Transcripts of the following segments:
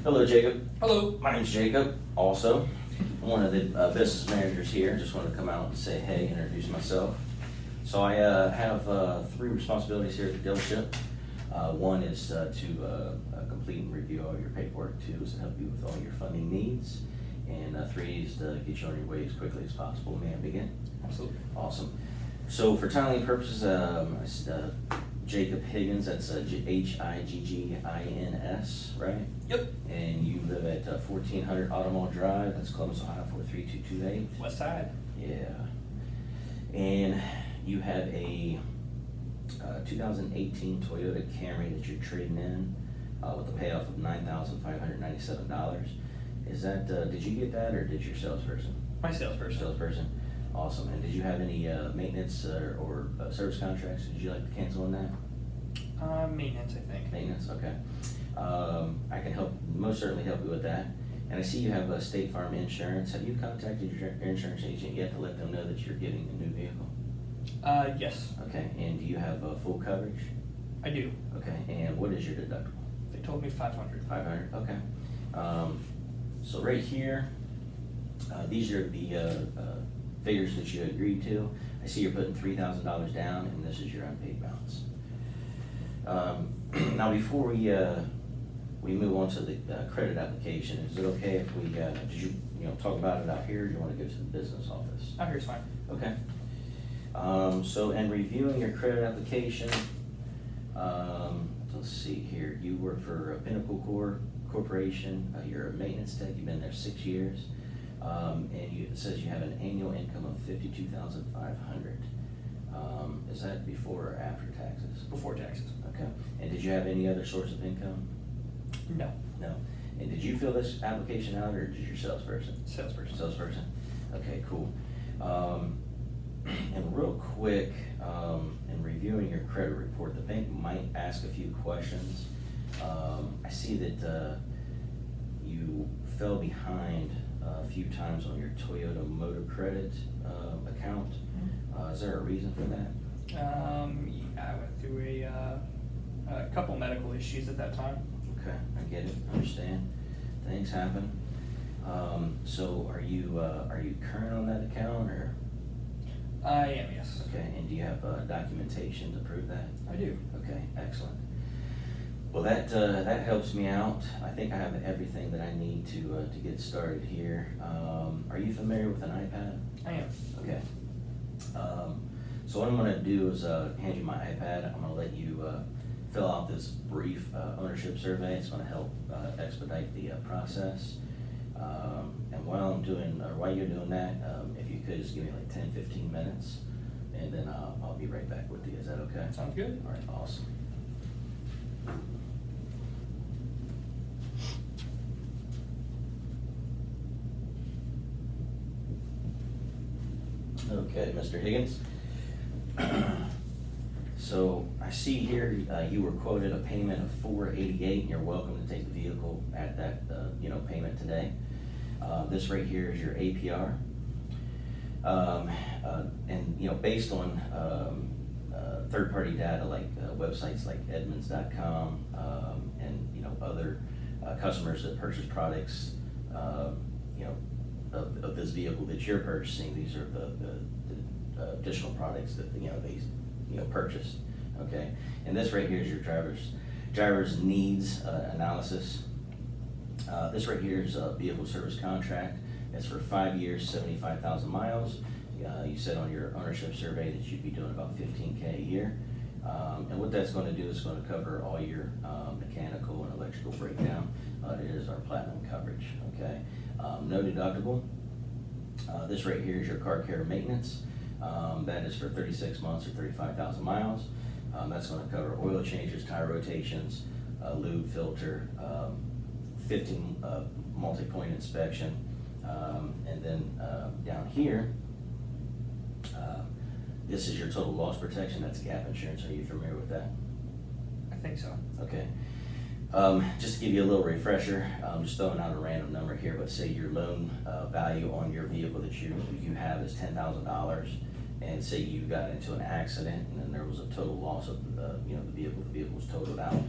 Hello, Jacob. Hello. My name's Jacob, also. I'm one of the business managers here. Just wanted to come out and say hey, introduce myself. So I have three responsibilities here at the dealership. One is to complete and review all your paperwork. Two is to help you with all your funding needs. And three is to get you on your way as quickly as possible. May I begin? Absolutely. Awesome. So for timeline purposes, Jacob Higgins, that's Higgins, right? Yep. And you live at 1400 Automall Drive, that's Columbus, Ohio 43228. West side. Yeah. And you have a 2018 Toyota Camry that you're trading in with a payoff of $9,597. Is that, did you get that or did your salesperson? My salesperson. Salesperson. Awesome. And did you have any maintenance or service contracts? Did you like to cancel on that? Maintenance, I think. Maintenance, okay. I can most certainly help you with that. And I see you have State Farm Insurance. Have you contacted your insurance agent yet to let them know that you're getting a new vehicle? Yes. Okay. And do you have full coverage? I do. Okay. And what is your deductible? They told me 500. 500. Okay. So right here, these are the figures that you agreed to. I see you're putting $3,000 down, and this is your unpaid balance. Now, before we move on to the credit application, is it okay if we did you talk about it out here, or do you want to go to the business office? Out here's fine. Okay. So in reviewing your credit application, let's see here. You work for Pinnacle Corporation. You're a maintenance tech. You've been there 6 years. And it says you have an annual income of $52,500. Is that before or after taxes? Before taxes. Okay. And did you have any other source of income? No. No. And did you fill this application out, or did your salesperson? Salesperson. Salesperson. Okay, cool. And real quick, in reviewing your credit report, the bank might ask a few questions. I see that you fell behind a few times on your Toyota Motor Credit account. Is there a reason for that? Yeah, I went through a couple medical issues at that time. Okay, I get it, understand. Things happen. So are you current on that account, or? I am, yes. Okay, and do you have documentation to prove that? I do. Okay, excellent. Well, that helps me out. I think I have everything that I need to get started here. Are you familiar with an iPad? I am. Okay. So what I'm going to do is hand you my iPad. I'm going to let you fill out this brief ownership survey. It's going to help expedite the process. And while you're doing that, if you could just give me like 10-15 minutes, and then I'll be right back with you. Is that okay? Sounds good. All right, awesome. Okay, Mr. Higgins. So I see here you were quoted a payment of $488, and you're welcome to take the vehicle at that payment today. This right here is your APR, and based on third-party data like websites like Edmunds.com and other customers that purchase products of this vehicle that you're purchasing. These are the additional products that they purchased. Okay, and this right here is your driver's needs analysis. This right here is a vehicle service contract. It's for 5 years, 75,000 miles. You said on your ownership survey that you'd be doing about $15K a year. And what that's going to do is going to cover all your mechanical and electrical breakdown. It is our platinum coverage. Okay, no deductible. This right here is your car care maintenance. That is for 36 months or 35,000 miles. That's going to cover oil changes, tire rotations, lube, filter, 15 multi-point inspection, and then down here, this is your total loss protection. That's gap insurance. Are you familiar with that? I think so. Okay. Just to give you a little refresher, I'm just throwing out a random number here, but say your loan value on your vehicle that you have is $10,000, and say you got into an accident and then there was a total loss of the vehicle was totaled out,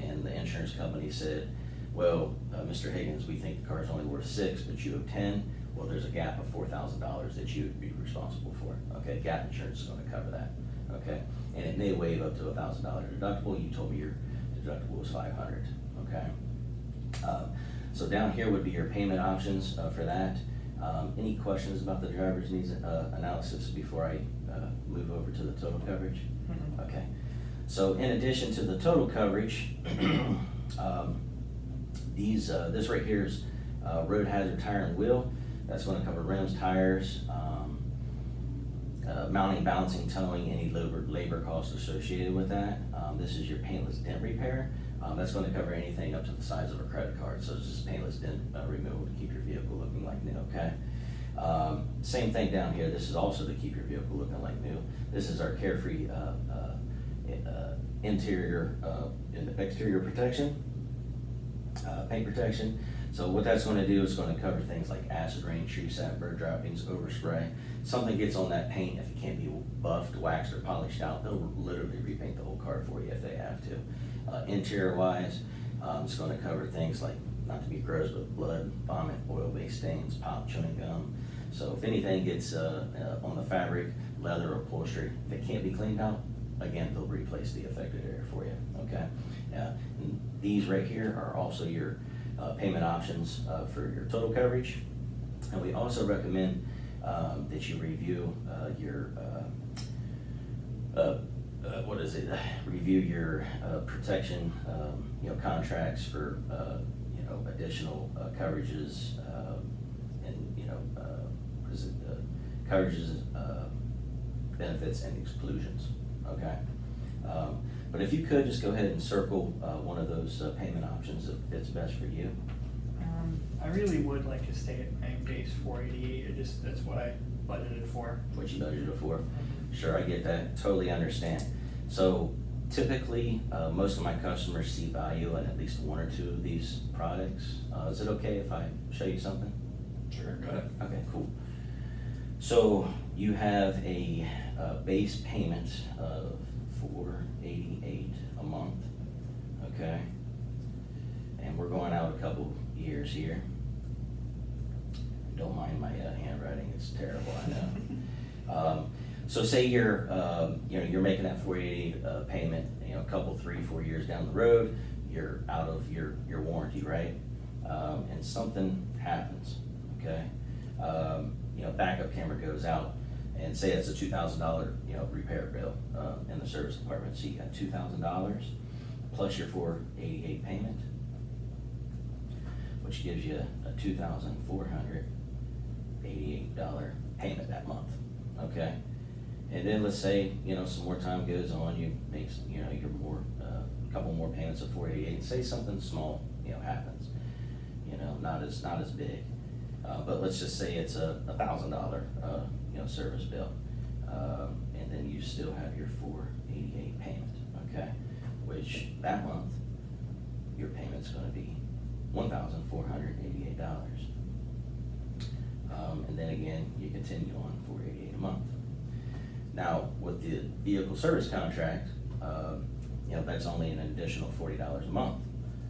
and the insurance company said well, Mr. Higgins, we think the car's only worth $6, but you owe 10, well, there's a gap of $4,000 that you would be responsible for, okay? Gap insurance is gonna cover that, okay? And it may waive up to $1,000 deductible, you told me your deductible was 500, okay? So down here would be your payment options for that. Any questions about the driver's needs analysis before I move over to the total coverage? Mhm. Okay, so in addition to the total coverage, this right here is road hazard tire and wheel. That's gonna cover rims, tires, mounting, balancing, towing, any labor costs associated with that. This is your paintless dent repair. That's gonna cover anything up to the size of a credit card, so it's just paintless dent removal to keep your vehicle looking like new, okay? Same thing down here, this is also to keep your vehicle looking like new. This is our Carefree interior and exterior protection, paint protection. So what that's gonna do is gonna cover things like acid rain, tree sap, bird droppings, overspray. Something gets on that paint, if it can't be buffed, waxed, or polished out, they'll literally repaint the whole car for you if they have to. Interior wise, it's gonna cover things like, not to be gross, but blood, vomit, oil-based stains, pop, chewing gum. So if anything gets on the fabric, leather, upholstery, if it can't be cleaned out, again, they'll replace the affected area for you, okay? And these right here are also your payment options for your total coverage. And we also recommend that you review your review your protection, contracts for, additional coverages, and, coverages, benefits and exclusions, okay? But if you could, just go ahead and circle one of those payment options that fits best for you. I really would like to stay at my base 488, that's what I budgeted for. What you budgeted for. Sure, I get that, totally understand. So typically, most of my customers see value in at least one or two of these products. Is it okay if I show you something? Sure, go ahead. Okay, cool. So you have a base payment of $488 a month, okay? And we're going out a couple years here. Don't mind my handwriting, it's terrible, I know. So say you're making that $488 payment, a couple, 3-4 years down the road, you're out of your warranty, right? And something happens, okay? Backup camera goes out, and say it's a $2,000, repair bill in the service department. So you got $2,000 plus your $488 payment, which gives you a $2,488 payment that month, okay? And then let's say, some more time goes on, you make, you're more, a couple more payments of $488, say something small, happens, not as big. But let's just say it's a $1,000, service bill, and then you still have your $488 payment, okay? Which that month, your payment's gonna be $1,488. And then again, you continue on $488 a month. Now, with the vehicle service contract, that's only an additional $40 a month.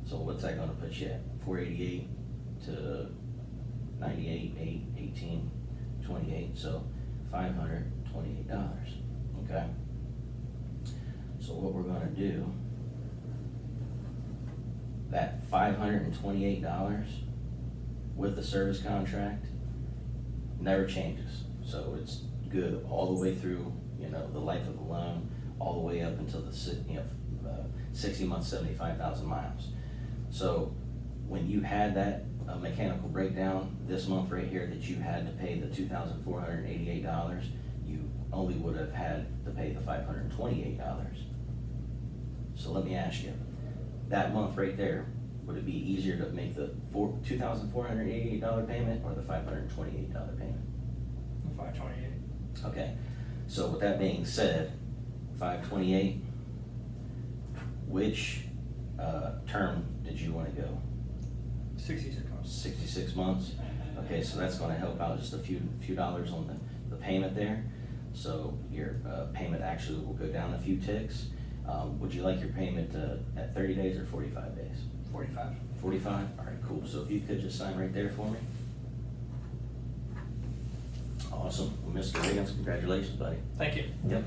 So what's that gonna put you at? $488 to $98, $8, $18, $28, so $528, okay? So what we're gonna do, that $528 with the service contract never changes. So it's good all the way through, the life of the loan, all the way up until the 60 months, 75,000 miles. So when you had that mechanical breakdown this month right here that you had to pay the $2,488, you only would have had to pay the $528. So let me ask you, that month right there, would it be easier to make the $2,488 payment or the $528 payment? 528. Okay, so with that being said, $528, which term did you want to go? 66 months. 66 months? Okay, so that's gonna help out just a few dollars on the payment there. So your payment actually will go down a few ticks. Would you like your payment at 30 days or 45 days? 45. 45? All right, cool. So if you could just sign right there for me. Awesome. Well, Mr. Higgins, congratulations, buddy. Thank you. Yep.